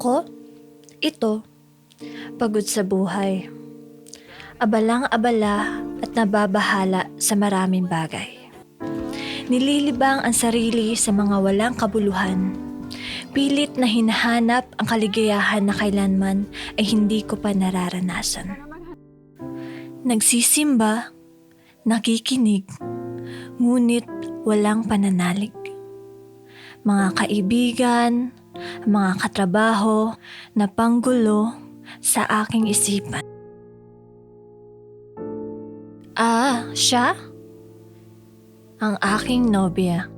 Ako? Ito, pagod sa buhay. Abalang-abala at nababahala sa maraming bagay. Nililibang ang sarili sa mga walang kabuluhan. Pilit na hinahanap ang kaligayahan na kailanman ay hindi ko pa nararanasan. Nagsisimba, nakikinig, ngunit walang pananalig. Mga kaibigan, mga katrabaho na panggulo sa aking isipan. Siya? Ang aking nobya.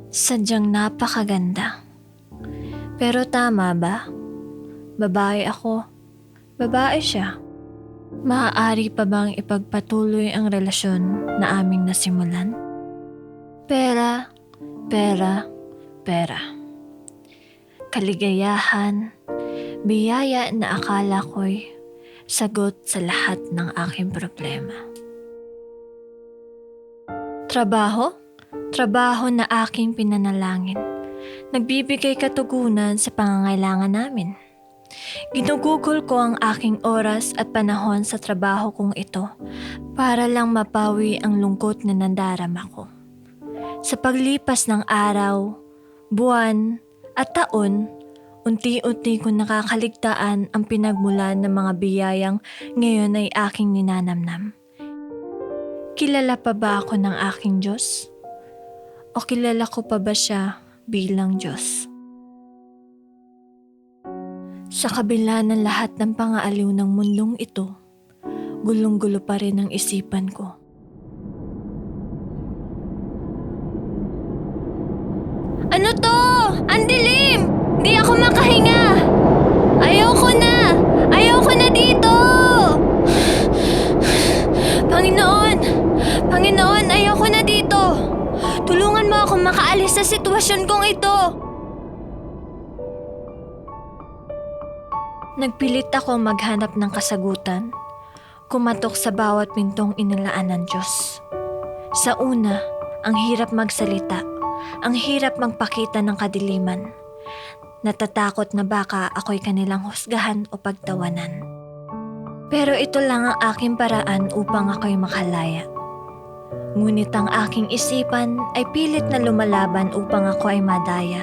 Sadyang napakaganda. Pero tama ba? Babae ako. Babae siya. Maaari pa bang ipagpatuloy ang relasyon na aming nasimulan? Pera, pera, pera. Kaligayahan, biyaya na akala ko'y sagot sa lahat ng aking problema. Trabaho? Trabaho na aking pinanalangin. Nagbibigay katugunan sa pangangailangan namin. Ginugugol ko ang aking oras at panahon sa trabaho kong ito para lang mapawi ang lungkot na nandarama ko. Sa paglipas ng araw, buwan at taon, unti-unti ko nakakaligtaan ang pinagmulan ng mga biyayang ngayon ay aking ninanamnam. Kilala pa ba ako ng aking Diyos? O kilala ko pa ba siya bilang Diyos? Sa kabila ng lahat ng pangaaliw ng mundong ito, gulong-gulo pa rin ang isipan ko. Ano to? Ang dilim! Di ako makahinga! Ayoko na! Ayoko na dito! Panginoon, ayoko na dito! Tulungan mo akong makaalis sa sitwasyon kong ito! Nagpilit ako maghanap ng kasagutan, kumatok sa bawat pintong inilaan ng Diyos. Sa una, ang hirap magsalita, ang hirap magpakita ng kadiliman. Natatakot na baka ako'y kanilang husgahan o pagtawanan. Pero ito lang ang aking paraan upang ako'y makalaya. Ngunit ang aking isipan ay pilit na lumalaban upang ako ay madaya.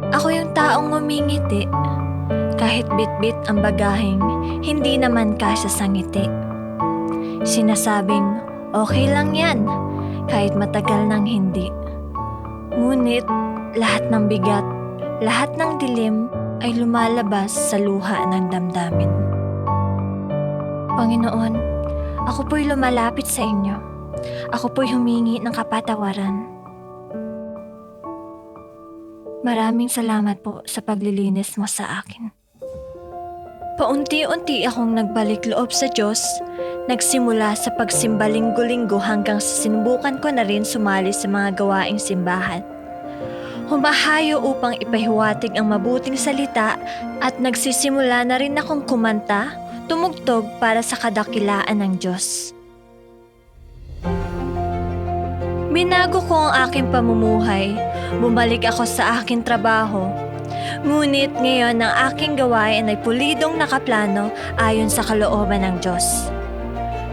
Ako yung taong ngumingiti, kahit bitbit ang bagaheng hindi naman kasya sa ngiti. Sinasabing okay lang yan, kahit matagal nang hindi. Ngunit lahat ng bigat, lahat ng dilim ay lumalabas sa luha ng damdamin. Panginoon, ako po'y lumalapit sa inyo. Ako po'y humingi ng kapatawaran. Maraming salamat po sa paglilinis mo sa akin. Paunti-unti akong nagbalik loob sa Diyos, nagsimula sa pagsimba linggo-linggo hanggang sa sinubukan ko na rin sumali sa mga gawaing simbahan. Humahayo upang ipahiwatig ang mabuting salita at nagsisimula na rin akong kumanta, tumugtog para sa kadakilaan ng Diyos. Binago ko ang aking pamumuhay, bumalik ako sa aking trabaho. Ngunit ngayon ang aking gawain ay pulidong nakaplano ayon sa kalooban ng Diyos.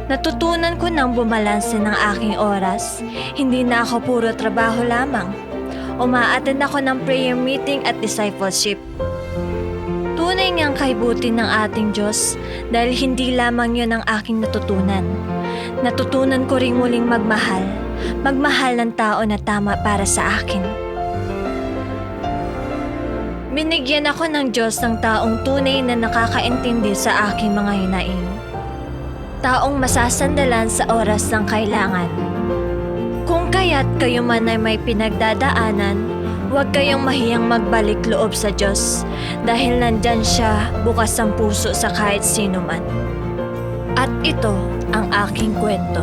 Natutunan ko nang bumalanse ng aking oras, hindi na ako puro trabaho lamang. Umaattend ako ng prayer meeting at discipleship. Tunay ngang kaibuti ng ating Diyos dahil hindi lamang yun ang aking natutunan. Natutunan ko ring muling magmahal ng tao na tama para sa akin. Binigyan ako ng Diyos ng taong tunay na nakakaintindi sa aking mga hinaing. Taong masasandalan sa oras ng kailangan. Kung kaya't kayo man ay may pinagdadaanan, huwag kayong mahiyang magbalik loob sa Diyos dahil nandyan siya bukas ang puso sa kahit sino man. At ito ang aking kwento.